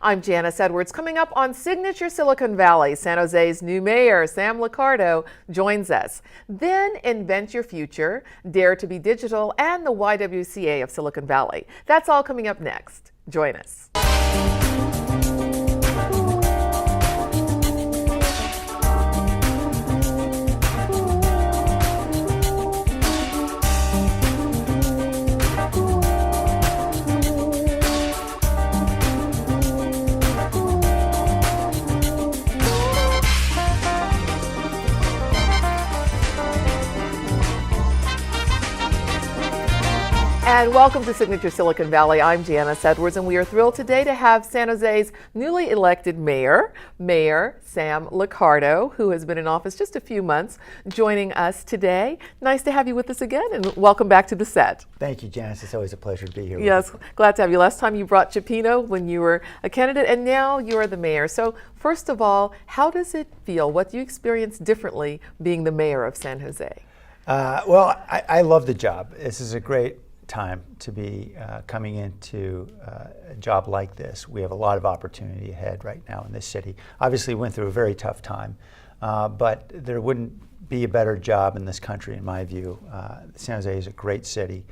I'm Janice Edwards. Coming up on Signature Silicon Valley, San Jose's new mayor, Sam Liccardo, joins us. Then invent your future, dare to be digital, and the YWCA of Silicon Valley. That's all coming up next. Join us. And welcome to Signature Silicon Valley. I'm Janice Edwards, and we are thrilled today to have San Jose's newly elected mayor, Mayor Sam Liccardo, who has been in office just a few months, joining us today. Nice to have you with us again, and welcome back to the set. Thank you, Janice. It's always a pleasure to be here. Yes, glad to have you. Last time you brought Chipino when you were a candidate, and now you are the mayor. So first of all, how does it feel? What do you experience differently being the mayor of San Jose? Well, I love the job. This is a great time to be coming into a job like this. We have a lot of opportunity ahead right now in this city. Obviously went through a very tough time, but there wouldn't be a better job in this country in my view. San Jose is a great city,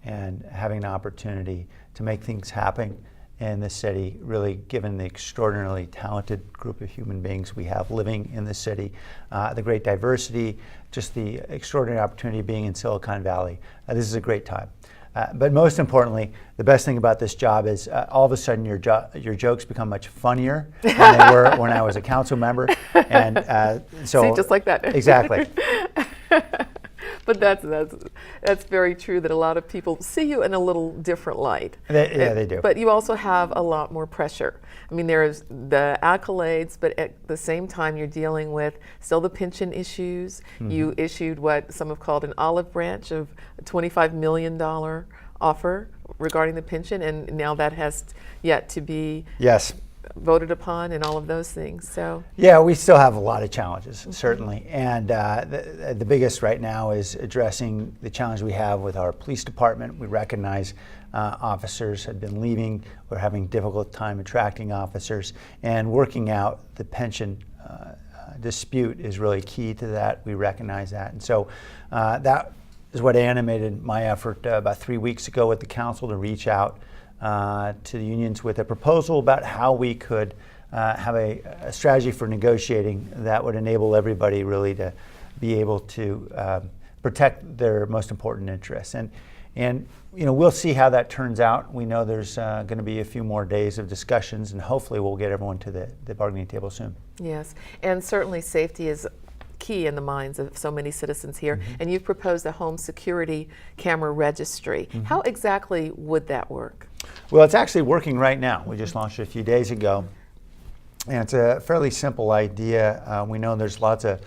and having an opportunity to make things happen in this city, really given the extraordinarily talented group of human beings we have living in the city, the great diversity, just the extraordinary opportunity of being in Silicon Valley. This is a great time. But most importantly, the best thing about this job is all of a sudden your jokes become much funnier than they were when I was a council member. And so see, just like that. Exactly. But that's very true, that a lot of people see you in a little different light. They do. But you also have a lot more pressure. I mean, there's the accolades, but at the same time, you're dealing with still the pension issues. Mm-hmm. You issued what some have called an olive branch of a $25 million offer regarding the pension, and now that has yet to be voted upon and all of those things. So yeah, we still have a lot of challenges, certainly, and the biggest right now is addressing the challenge we have with our police department. We recognize officers had been leaving. We're having a difficult time attracting officers, and working out the pension dispute is really key to that. We recognize that, and so that is what animated my effort about 3 weeks ago with the council to reach out to the unions with a proposal about how we could have a strategy for negotiating that would enable everybody really to be able to protect their most important interests. And you know, we'll see how that turns out. We know there's going to be a few more days of discussions, and hopefully we'll get everyone to the bargaining table soon. Yes, and certainly safety is key in the minds of so many citizens here. Mm-hmm. And you've proposed a home security camera registry. Mm-hmm. How exactly would that work? Well, it's actually working right now. We just launched it a few days ago, and it's a fairly simple idea. We know there's lots of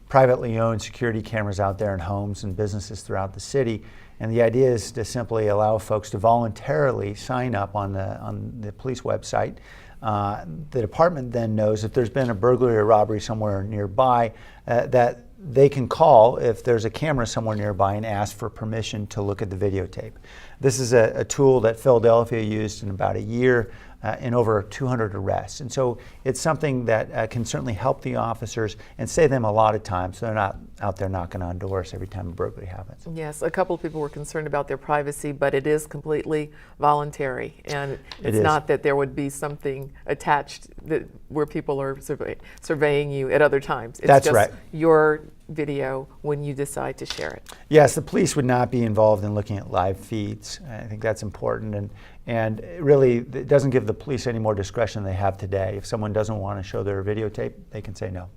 privately owned security cameras out there in homes and businesses throughout the city, and the idea is to simply allow folks to voluntarily sign up on the police website. The department then knows if there's been a burglary or robbery somewhere nearby, that they can call if there's a camera somewhere nearby and ask for permission to look at the videotape. This is a tool that Philadelphia used in about a year in over 200 arrests. And so it's something that can certainly help the officers and save them a lot of time, so they're not out there knocking on doors every time a burglary happens. Yes, a couple of people were concerned about their privacy, but it is completely voluntary. And it's not that there would be something attached where people are surveying you at other times. It's That's just right. Your video when you decide to share it. Yes, the police would not be involved in looking at live feeds. I think that's important, and really it doesn't give the police any more discretion than they have today. If someone doesn't want to show their videotape, they can say no.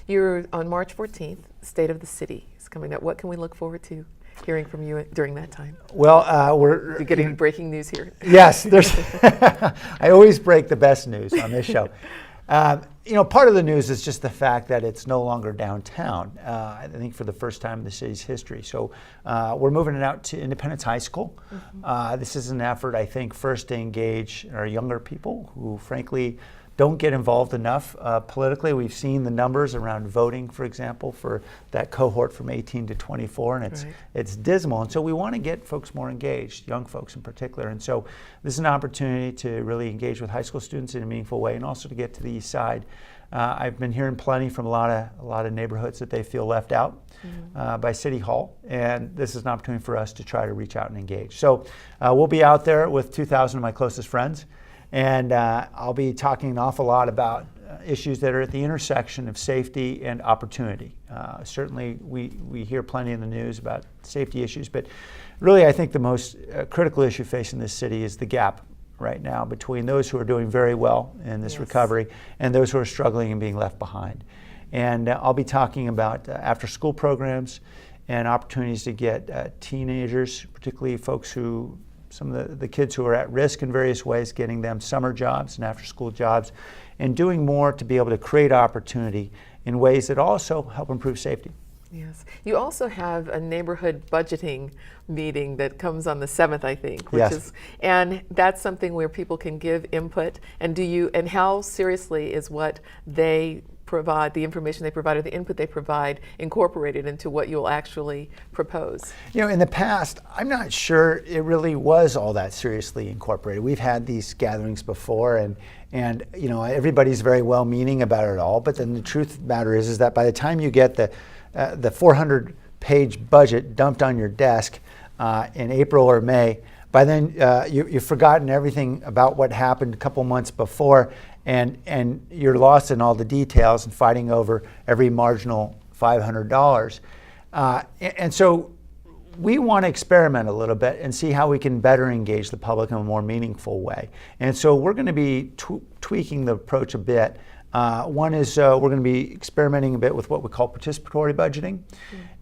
You're on March 14th, State of the City is coming up. What can we look forward to hearing from you during that time? Well, we're getting breaking news here. Yes, there's. I always break the best news on this show. You know, part of the news is just the fact that it's no longer downtown, I think for the first time in the city's history. So we're moving it out to Independence High School. Mm-hmm. This is an effort, I think, first to engage our younger people who frankly don't get involved enough politically. We've seen the numbers around voting, for example, for that cohort from 18 to 24, and it's dismal. And so we want to get folks more engaged, young folks in particular. And so this is an opportunity to really engage with high school students in a meaningful way, and also to get to the east side. I've been hearing plenty from a lot of neighborhoods that they feel left out by City Hall, and this is an opportunity for us to try to reach out and engage. So we'll be out there with 2,000 of my closest friends, and I'll be talking an awful lot about issues that are at the intersection of safety and opportunity. Certainly we hear plenty in the news about safety issues, but really I think the most critical issue facing this city is the gap right now between those who are doing very well in this recovery and those who are struggling and being left behind. And I'll be talking about after-school programs and opportunities to get teenagers, particularly folks who, some of the kids who are at risk in various ways, getting them summer jobs and after-school jobs, and doing more to be able to create opportunity in ways that also help improve safety. Yes. You also have a neighborhood budgeting meeting that comes on the 7th, I think, which is, and that's something where people can give input. And and how seriously is what they provide, the information they provide or the input they provide, incorporated into what you'll actually propose? You know, in the past, I'm not sure it really was all that seriously incorporated. We've had these gatherings before, and you know, everybody's very well-meaning about it all, but then the truth of the matter is that by the time you get the 400-page budget dumped on your desk in April or May, by then you've forgotten everything about what happened a couple months before, and you're lost in all the details and fighting over every marginal $500. And so we want to experiment a little bit and see how we can better engage the public in a more meaningful way. And so we're going to be tweaking the approach a bit. One is we're going to be experimenting a bit with what we call participatory budgeting,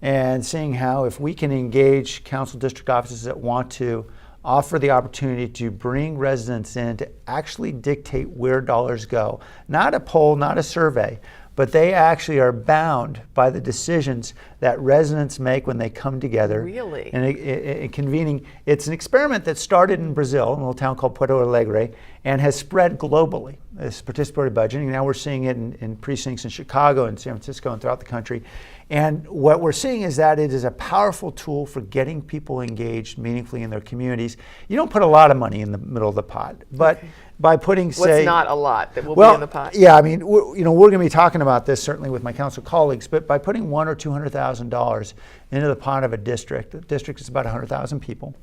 and seeing how, if we can engage council district offices that want to offer the opportunity to bring residents in to actually dictate where dollars go. Not a poll, not a survey, but they actually are bound by the decisions that residents make when they come together. Really? And convening. It's an experiment that started in Brazil, in a little town called Porto Alegre, and has spread globally, this participatory budgeting. Now we're seeing it in precincts in Chicago and San Francisco and throughout the country. And what we're seeing is that it is a powerful tool for getting people engaged meaningfully in their communities. You don't put a lot of money in the middle of the pot, but by putting, say... What's not a lot that will be in the pot? Yeah, I mean, we're going to be talking about this certainly with my council colleagues, but by putting $100,000 or $200,000 into the pot of a district, the district is about 100,000 people,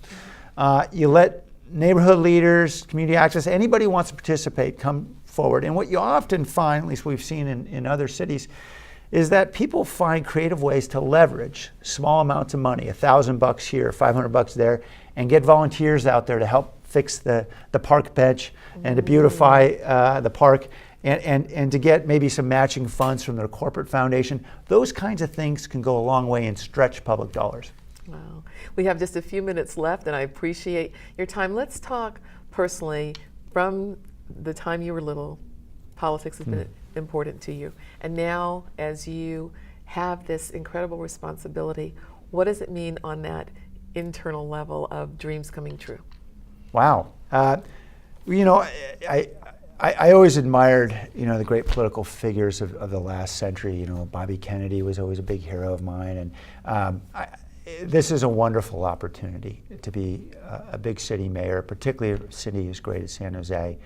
you let neighborhood leaders, community access, anybody who wants to participate come forward. And what you often find, at least we've seen in other cities, is that people find creative ways to leverage small amounts of money, $1,000 here, $500 there, and get volunteers out there to help fix the park bench and to beautify the park, and to get maybe some matching funds from their corporate foundation. Those kinds of things can go a long way and stretch public dollars. Wow. We have just a few minutes left, and I appreciate your time. Let's talk personally. From the time you were little, politics has been important to you. And now, as you have this incredible responsibility, what does it mean on that internal level of dreams coming true? Wow. You know, I always admired, you know, the great political figures of the last century. You know, Bobby Kennedy was always a big hero of mine. And this is a wonderful opportunity to be a big city mayor, particularly a city as great as San Jose.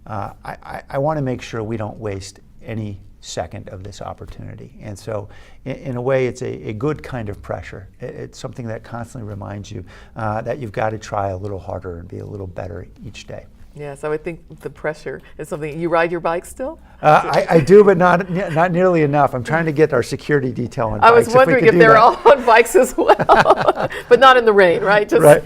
I want to make sure we don't waste any second of this opportunity. And so in a way, it's a good kind of pressure. It's something that constantly reminds you that you've got to try a little harder and be a little better each day. Yes, I would think the pressure is something. You ride your bike still? I do, but not nearly enough. I'm trying to get our security detail on bikes. I was wondering if they're all on bikes as well, but not in the rain, right? Right.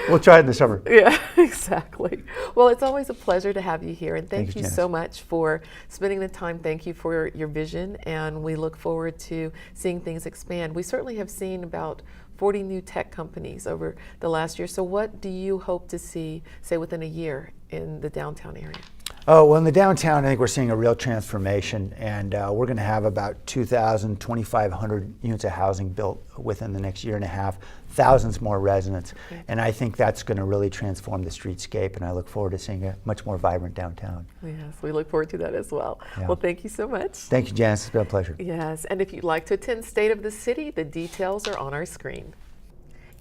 We'll try it in the summer. Yeah, exactly. Well, it's always a pleasure to have you here, and thank you Janice. so much for spending the time. Thank you for your vision, and we look forward to seeing things expand. We certainly have seen about 40 new tech companies over the last year. So what do you hope to see, say, within a year in the downtown area? Oh, well, in the downtown, I think we're seeing a real transformation, and we're going to have about 2,000, 2,500 units of housing built within the next year and a half, thousands more residents, and I think that's going to really transform the streetscape, and I look forward to seeing a much more vibrant downtown. Yes, we look forward to that as well. Yeah. Well, thank you so much. Thank you, Janice. It's been a pleasure. Yes, and if you'd like to attend State of the City, the details are on our screen.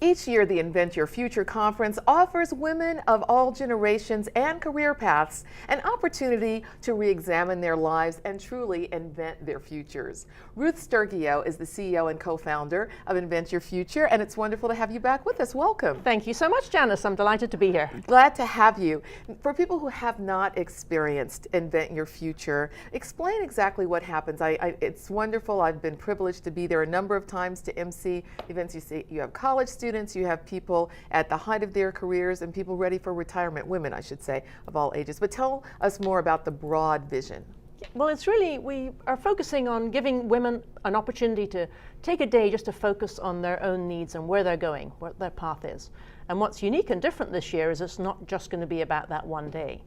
Each year, the Invent Your Future Conference offers women of all generations and career paths an opportunity to re-examine their lives and truly invent their futures. Ruth Sturgio is the CEO and co-founder of Invent Your Future, and it's wonderful to have you back with us. Welcome. Thank you so much, Janice. I'm delighted to be here. Glad to have you. For people who have not experienced Invent Your Future, explain exactly what happens. It's wonderful. I've been privileged to be there a number of times to MC events. You see, you have college students, you have people at the height of their careers, and people ready for retirement, women, I should say, of all ages. But tell us more about the broad vision. Well, it's really, we are focusing on giving women an opportunity to take a day just to focus on their own needs and where they're going, what their path is. And what's unique and different this year is it's not just going to be about that one day.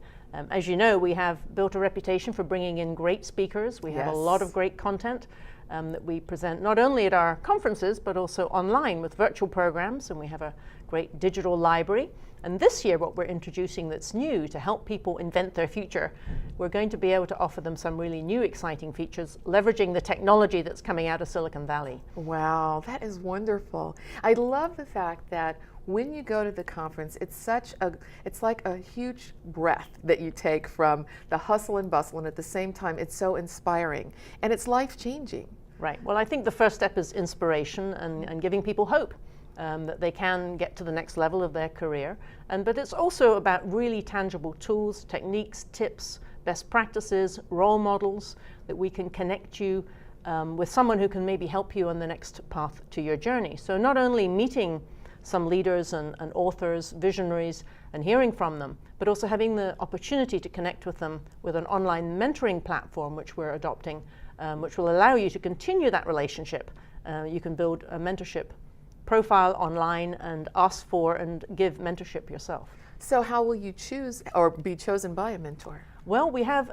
As you know, we have built a reputation for bringing in great speakers. We have a lot of great content that we present not only at our conferences, but also online with virtual programs, and we have a great digital library. And this year, what we're introducing that's new to help people invent their future, we're going to be able to offer them some really new, exciting features, leveraging the technology that's coming out of Silicon Valley. Wow, that is wonderful. I love the fact that when you go to the conference, it's like a huge breath that you take from the hustle and bustle, and at the same time, it's so inspiring, and it's life-changing. Right. Well, I think the first step is inspiration and giving people hope. That they can get to the next level of their career. But it's also about really tangible tools, techniques, tips, best practices, role models that we can connect you with someone who can maybe help you on the next path to your journey. So not only meeting some leaders and authors, visionaries, and hearing from them, but also having the opportunity to connect with them with an online mentoring platform which we're adopting, which will allow you to continue that relationship. You can build a mentorship profile online and ask for and give mentorship yourself. So how will you choose or be chosen by a mentor? Well, we have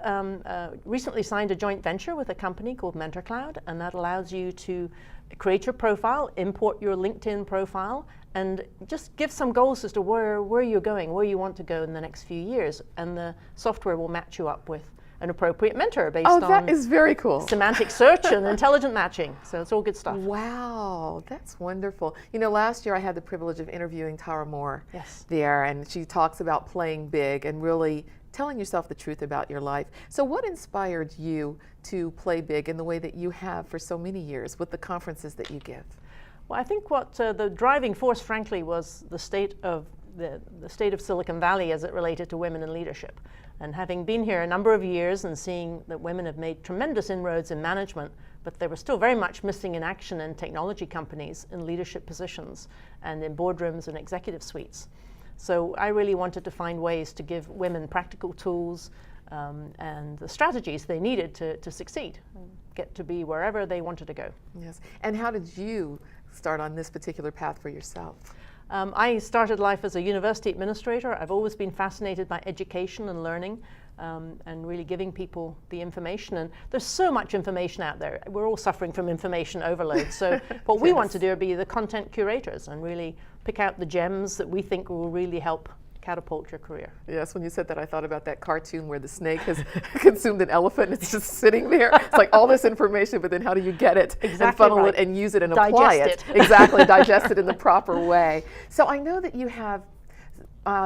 recently signed a joint venture with a company called MentorCloud, and that allows you to create your profile, import your LinkedIn profile, and just give some goals as to where you're going, where you want to go in the next few years. And the software will match you up with an appropriate mentor based on that is very cool. Semantic search and intelligent matching. So it's all good stuff. Wow, that's wonderful. You know, last year I had the privilege of interviewing Tara Moore there, and she talks about playing big and really telling yourself the truth about your life. So what inspired you to play big in the way that you have for so many years with the conferences that you give? Well, I think what the driving force, frankly, was the state of Silicon Valley as it related to women in leadership. And having been here a number of years and seeing that women have made tremendous inroads in management, but they were still very much missing in action in technology companies, in leadership positions, and in boardrooms and executive suites. So I really wanted to find ways to give women practical tools and the strategies they needed to succeed, and get to be wherever they wanted to go. Yes. And how did you start on this particular path for yourself? I started life as a university administrator. I've always been fascinated by education and learning and really giving people the information. And there's so much information out there. We're all suffering from information overload. So what we want to do is be the content curators and really pick out the gems that we think will really help catapult your career. Yes, when you said that, I thought about that cartoon where the snake has consumed an elephant and it's just sitting there. It's like all this information, but then how do you get it and funnel it and use it and apply it? Exactly, digest it in the proper way. So I know that you have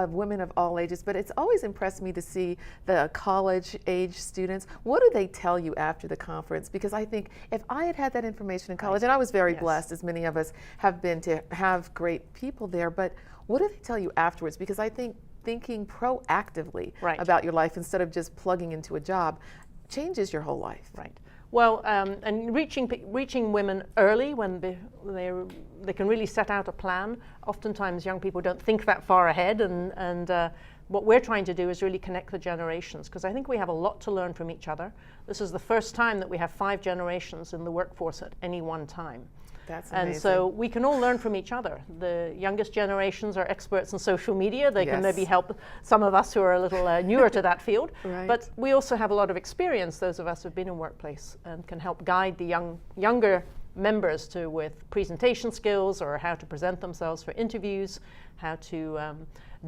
women of all ages, but it's always impressed me to see the college age students. What do they tell you after the conference? Because I think if I had had that information in college, and I was very blessed, as many of us have been, to have great people there, but what do they tell you afterwards? Because I think thinking proactively about your life instead of just plugging into a job changes your whole life. Right. Well, and reaching women early when they can really set out a plan. Oftentimes young people don't think that far ahead, and what we're trying to do is really connect the generations, because I think we have a lot to learn from each other. This is the first time that we have 5 generations in the workforce at any one time. That's And amazing. so we can all learn from each other. The youngest generations are experts in social media. They can Yes. maybe help some of us who are a little newer to that field. Right. But we also have a lot of experience, those of us who've been in workplace, and can help guide the younger members with presentation skills, or how to present themselves for interviews, how to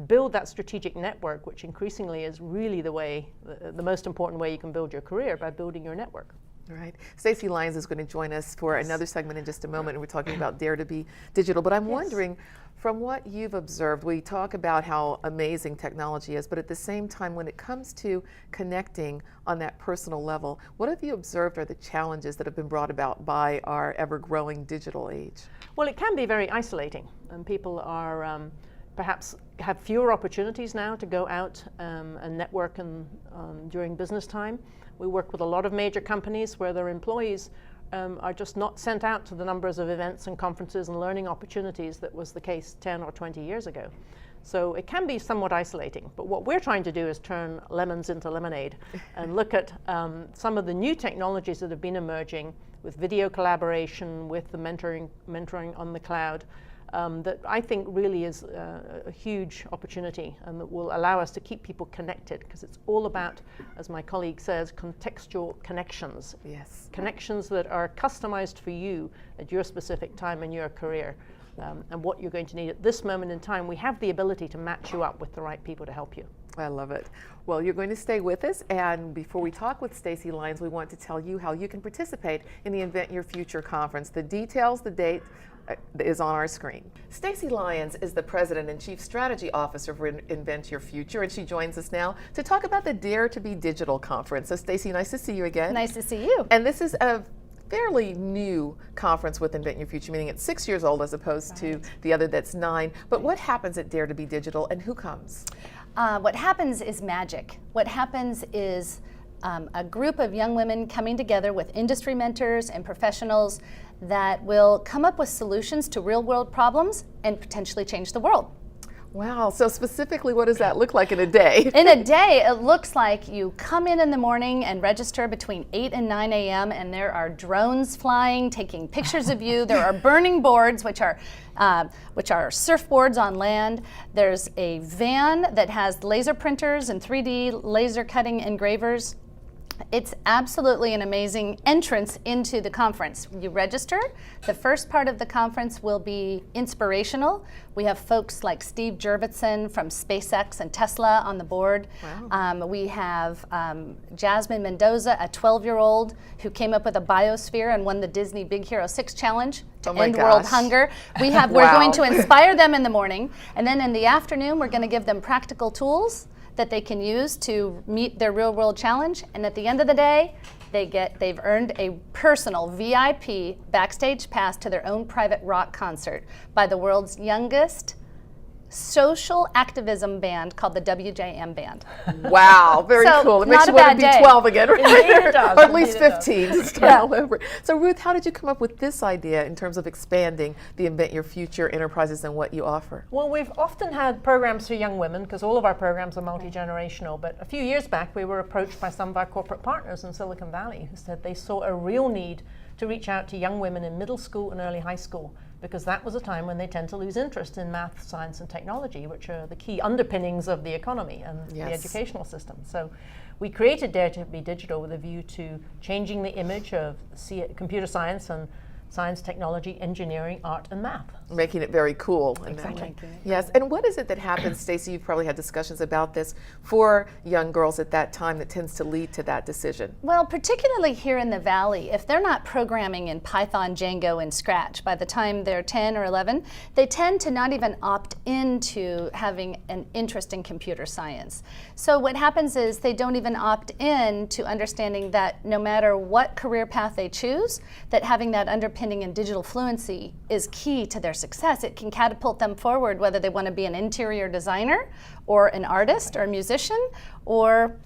build that strategic network, which increasingly is really the most important way you can build your career, by building your network. Right. Stacey Lyons is going to join us for another segment in just a moment, and we're talking about Dare to Be Digital. But I'm wondering, from what you've observed, we talk about how amazing technology is, but at the same time, when it comes to connecting on that personal level, what have you observed are the challenges that have been brought about by our ever-growing digital age? Well, it can be very isolating, and people are perhaps have fewer opportunities now to go out and network during business time. We work with a lot of major companies where their employees are just not sent out to the numbers of events and conferences and learning opportunities that was the case 10 or 20 years ago. So it can be somewhat isolating, but what we're trying to do is turn lemons into lemonade and look at some of the new technologies that have been emerging with video collaboration, with the mentoring on the cloud, that I think really is a huge opportunity, and that will allow us to keep people connected, because it's all about, as my colleague says, contextual connections. Yes. Connections that are customized for you at your specific time in your career, and what you're going to need at this moment in time. We have the ability to match you up with the right people to help you. I love it. Well, you're going to stay with us, and before we talk with Stacey Lyons, we want to tell you how you can participate in the Invent Your Future conference. The details, the date, is on our screen. Stacey Lyons is the President and Chief Strategy Officer for Invent Your Future, and she joins us now to talk about the Dare to Be Digital conference. So Stacey, nice to see you again. Nice to see you. And this is a fairly new conference with Invent Your Future, meaning it's 6 years old as opposed to the other that's 9. But what happens at Dare to Be Digital, and who comes? What happens is magic. What happens is a group of young women coming together with industry mentors and professionals that will come up with solutions to real-world problems and potentially change the world. Wow, so specifically what does that look like in a day? In a day, it looks like you come in the morning and register between 8 and 9 a.m. and there are drones flying, taking pictures of you. There are burning boards, which are surfboards on land. There's a van that has laser printers and 3D laser cutting engravers. It's absolutely an amazing entrance into the conference. You register. The first part of the conference will be inspirational. We have folks like Steve Jurvetson from SpaceX and Tesla on the board. Wow. We have Jasmine Mendoza, a 12-year-old who came up with a biosphere and won the Disney Big Hero 6 challenge to end world hunger. We're going to inspire them in the morning, and then in the afternoon we're going to give them practical tools that they can use to meet their real-world challenge. And at the end of the day, they've earned a personal VIP backstage pass to their own private rock concert by the world's youngest social activism band called the WJM Band. Wow, very cool. It makes you want to be 12 again, right? Indeed it does. Or at least 15 to start all over. So Ruth, how did you come up with this idea in terms of expanding the Invent Your Future enterprises and what you offer? Well, we've often had programs for young women, because all of our programs are multi-generational, but a few years back we were approached by some of our corporate partners in Silicon Valley who said they saw a real need to reach out to young women in middle school and early high school, because that was a time when they tend to lose interest in math, science, and technology, which are the key underpinnings of the economy and the educational system. So we created Dare to Be Digital with a view to changing the image of computer science and science, technology, engineering, art, and math. Making it very cool. Exactly. Yes, and what is it that happens, Stacey, you've probably had discussions about this, for young girls at that time that tends to lead to that decision? Well, particularly here in the Valley, if they're not programming in Python, Django, and Scratch by the time they're 10 or 11, they tend to not even opt into having an interest in computer science. So what happens is they don't even opt in to understanding that no matter what career path they choose, that having that underpinning in digital fluency is key to their success. It can catapult them forward, whether they want to be an interior designer or an artist or a musician or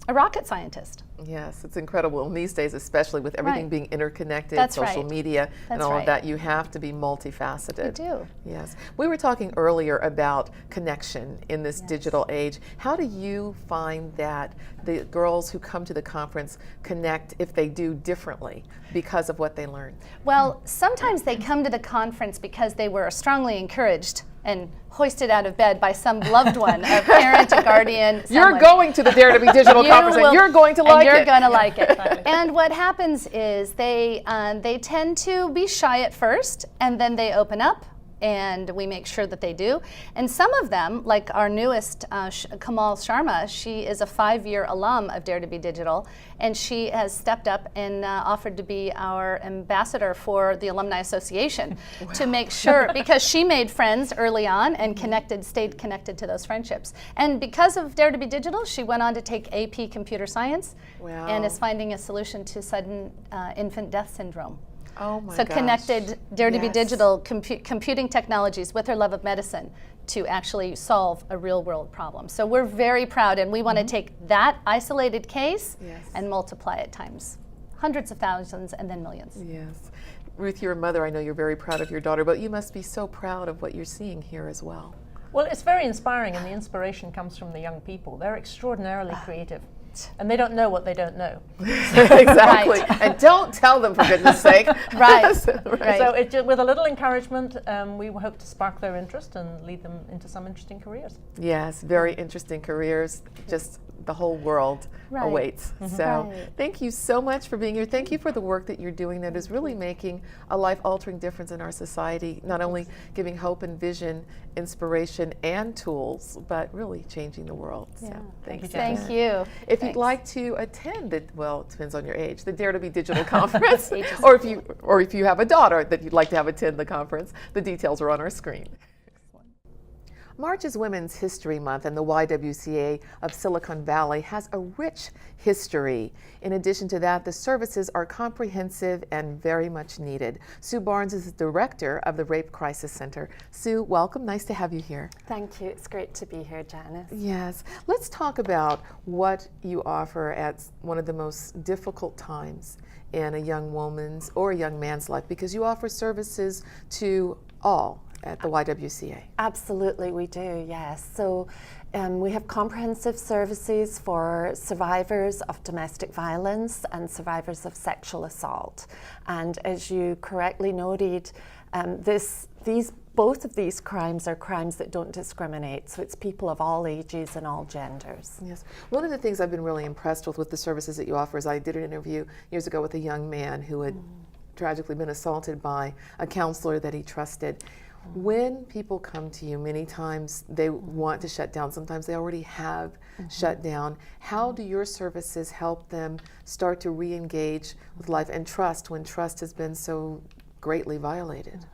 a rocket scientist. Yes, it's incredible. In these days, especially with everything Right. being interconnected, That's social right. media, and That's all of right. that, you have to be multifaceted. You do. Yes. We were talking earlier about connection in this digital age. How do you find that the girls who come to the conference connect, if they do, differently because of what they learned? Well, sometimes they come to the conference because they were strongly encouraged and hoisted out of bed by some loved one, a parent, a guardian. You're someone. going to the Dare to Be Digital Conference, and you're going to like it. And you're going to like it. And what happens is they tend to be shy at first, and then they open up, and we make sure that they do. And some of them, like our newest, Kamal Sharma, she is a 5-year alum of Dare to Be Digital, and she has stepped up and offered to be our ambassador for the Alumni Association to make sure, because she made friends early on and stayed connected to those friendships. And because of Dare to Be Digital, she went on to take AP Computer Science and is finding a solution to sudden infant death syndrome. Oh my So gosh. connected Dare to Be Yes. Digital computing technologies with her love of medicine to actually solve a real world problem. So we're very proud, and we want to take that isolated case and multiply it times hundreds of thousands and then millions. Yes. Ruth, you're a mother. I know you're very proud of your daughter, but you must be so proud of what you're seeing here as well. Well, it's very inspiring, and the inspiration comes from the young people. They're extraordinarily creative, and they don't know what they don't know. Exactly. And don't tell them, for goodness sake. Right. So with a little encouragement, we hope to spark their interest and lead them into some interesting careers. Yes, very interesting careers. Just the whole world awaits. So thank you so much for being here. Thank you for the work that you're doing that is really making a life-altering difference in our society, not only giving hope and vision, inspiration, and tools, but really changing the world. So thanks. Thank you. If you'd like to attend it depends on your age, the Dare to Be Digital Conference, or if you have a daughter that you'd like to have attend the conference, the details are on our screen. March is Women's History Month, and the YWCA of Silicon Valley has a rich history. In addition to that, the services are comprehensive and very much needed. Sue Barnes is the director of the Rape Crisis Center. Sue, welcome. Nice to have you here. Thank you. It's great to be here, Janice. Yes. Let's talk about what you offer at one of the most difficult times in a young woman's or a young man's life, because you offer services to all at the YWCA. Absolutely, we do, yes. So we have comprehensive services for survivors of domestic violence and survivors of sexual assault. And as you correctly noted, both of these crimes are crimes that don't discriminate. So it's people of all ages and all genders. Yes. One of the things I've been really impressed with the services that you offer is I did an interview years ago with a young man who had tragically been assaulted by a counselor that he trusted. When people come to you, many times they want to shut down. Sometimes they already have shut down. How do your services help them start to re-engage with life and trust when trust has been so greatly violated?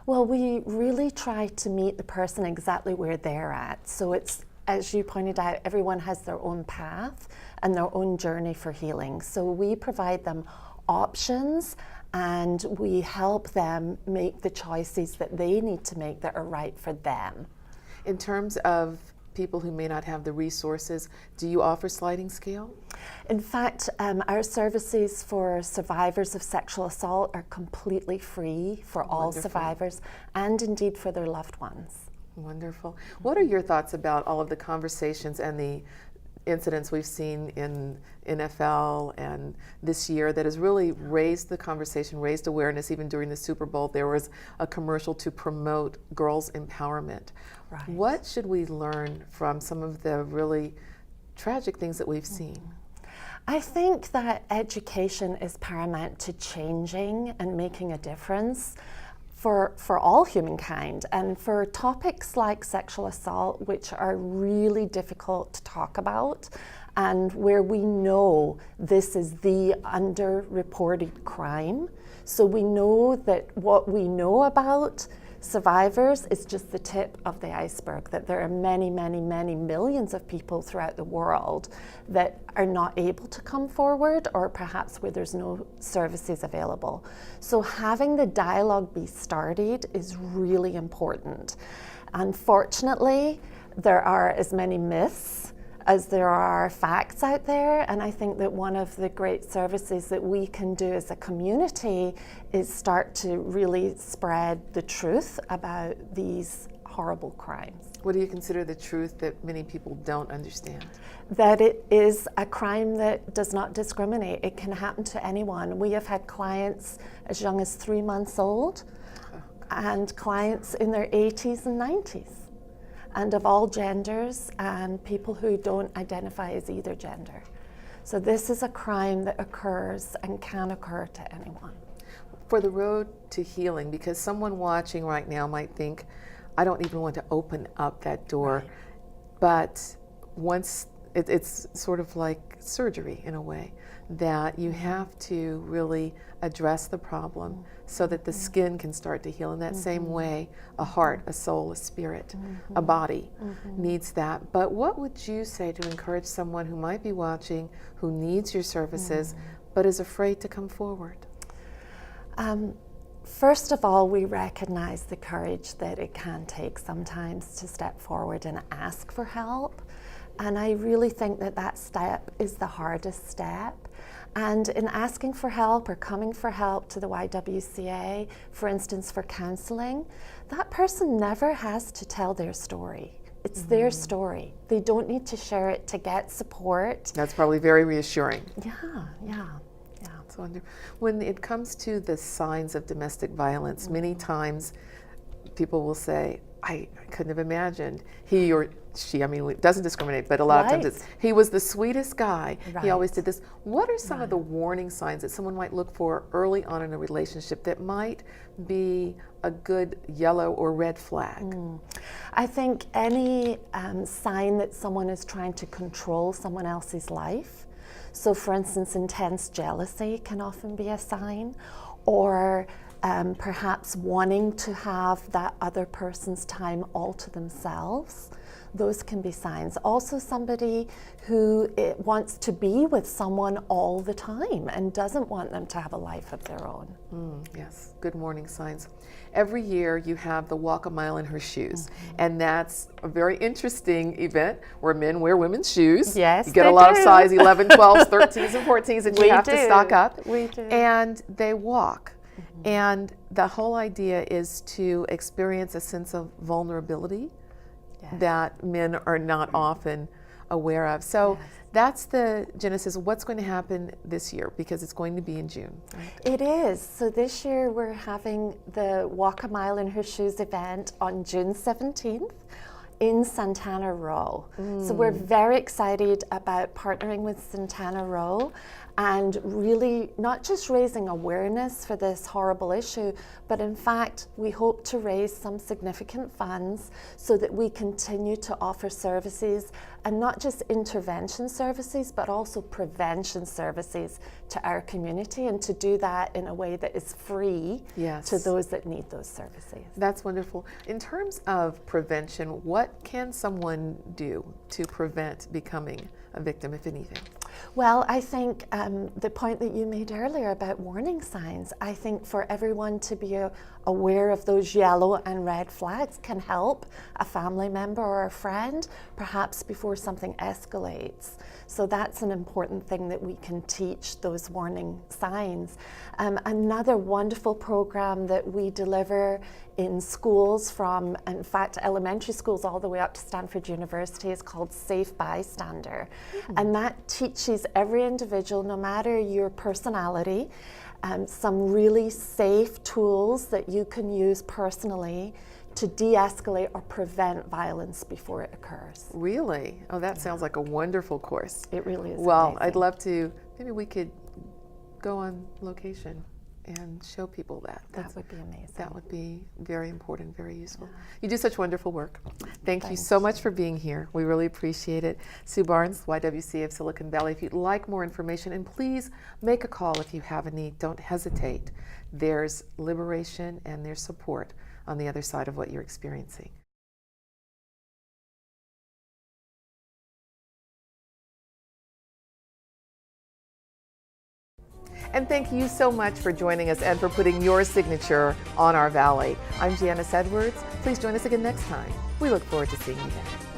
Well, we really try to meet the person exactly where they're at. So it's, as you pointed out, everyone has their own path and their own journey for healing. So we provide them options, and we help them make the choices that they need to make that are right for them. In terms of people who may not have the resources, do you offer sliding scale? In fact, our services for survivors of sexual assault are completely free for all survivors, and indeed for their loved ones. Wonderful. What are your thoughts about all of the conversations and the incidents we've seen in NFL and this year that has really raised the conversation, raised awareness? Even during the Super Bowl, there was a commercial to promote girls' empowerment. Right. What should we learn from some of the really tragic things that we've seen? I think that education is paramount to changing and making a difference for all humankind, and for topics like sexual assault, which are really difficult to talk about, and where we know this is the underreported crime. So we know that what we know about survivors is just the tip of the iceberg, that there are many, many, many millions of people throughout the world that are not able to come forward, or perhaps where there's no services available. So having the dialogue be started is really important. Unfortunately, there are as many myths as there are facts out there. And I think that one of the great services that we can do as a community is start to really spread the truth about these horrible crimes. What do you consider the truth that many people don't understand? That it is a crime that does not discriminate. It can happen to anyone. We have had clients as young as 3 months old and clients in their 80s and 90s, and of all genders and people who don't identify as either gender. So this is a crime that occurs and can occur to anyone. For the road to healing, because someone watching right now might think, I don't even want to open up that door, Right. But once it's sort of like surgery in a way, that you have to really address the problem so that the skin can start to heal in that same way. A heart, a soul, a spirit, a body needs that. But what would you say to encourage someone who might be watching, who needs your services, but is afraid to come forward? First of all, we recognize the courage that it can take sometimes to step forward and ask for help. And I really think that that step is the hardest step. And in asking for help or coming for help to the YWCA, for instance, for counseling, that person never has to tell their story. It's their story. They don't need to share it to get support. That's probably very reassuring. Yeah. So when it comes to the signs of domestic violence, many times people will say, I couldn't have imagined he or she, I mean, it doesn't discriminate, but a lot of times it's, he was the sweetest guy. He always did this. What are some of the warning signs that someone might look for early on in a relationship that might be a good yellow or red flag? I think any sign that someone is trying to control someone else's life. So for instance, intense jealousy can often be a sign, or perhaps wanting to have that other person's time all to themselves. Those can be signs. Also somebody who wants to be with someone all the time and doesn't want them to have a life of their own. Yes, good warning signs. Every year you have the Walk a Mile in Her Shoes, and that's a very interesting event where men wear women's shoes. Yes, you get they a lot of do. size 11, 12s, 13s, and 14s that you We have to do. stock up. We do. And they walk. And the whole idea is to experience a sense of vulnerability that men are not often aware of. So that's the genesis of what's going to happen this year, because it's going to be in June. Right? It is. So this year we're having the Walk a Mile in Her Shoes event on June 17th in Santana Row. So we're very excited about partnering with Santana Row and really not just raising awareness for this horrible issue, but in fact we hope to raise some significant funds so that we continue to offer services, and not just intervention services but also prevention services to our community, and to do that in a way that is free to those that need those services. That's wonderful. In terms of prevention, what can someone do to prevent becoming a victim, if anything? Well, I think the point that you made earlier about warning signs, I think for everyone to be aware of those yellow and red flags can help a family member or a friend, perhaps before something escalates. So that's an important thing that we can teach, those warning signs. Another wonderful program that we deliver in schools, from, in fact, elementary schools all the way up to Stanford University, is called Safe Bystander. And that teaches every individual, no matter your personality, some really safe tools that you can use personally to de-escalate or prevent violence before it occurs. Really? Oh, that sounds like a wonderful course. It really is. Well, amazing. I'd love to, maybe we could go on location and show people that. That would be amazing. That would be very important, very useful. You do such wonderful work. Thank you so much for being here. We really appreciate it. Sue Barnes, YWCA of Silicon Valley. If you'd like more information, and please make a call if you have a need. Don't hesitate. There's liberation and there's support on the other side of what you're experiencing. And thank you so much for joining us and for putting your signature on our Valley. I'm Janice Edwards. Please join us again next time. We look forward to seeing you then.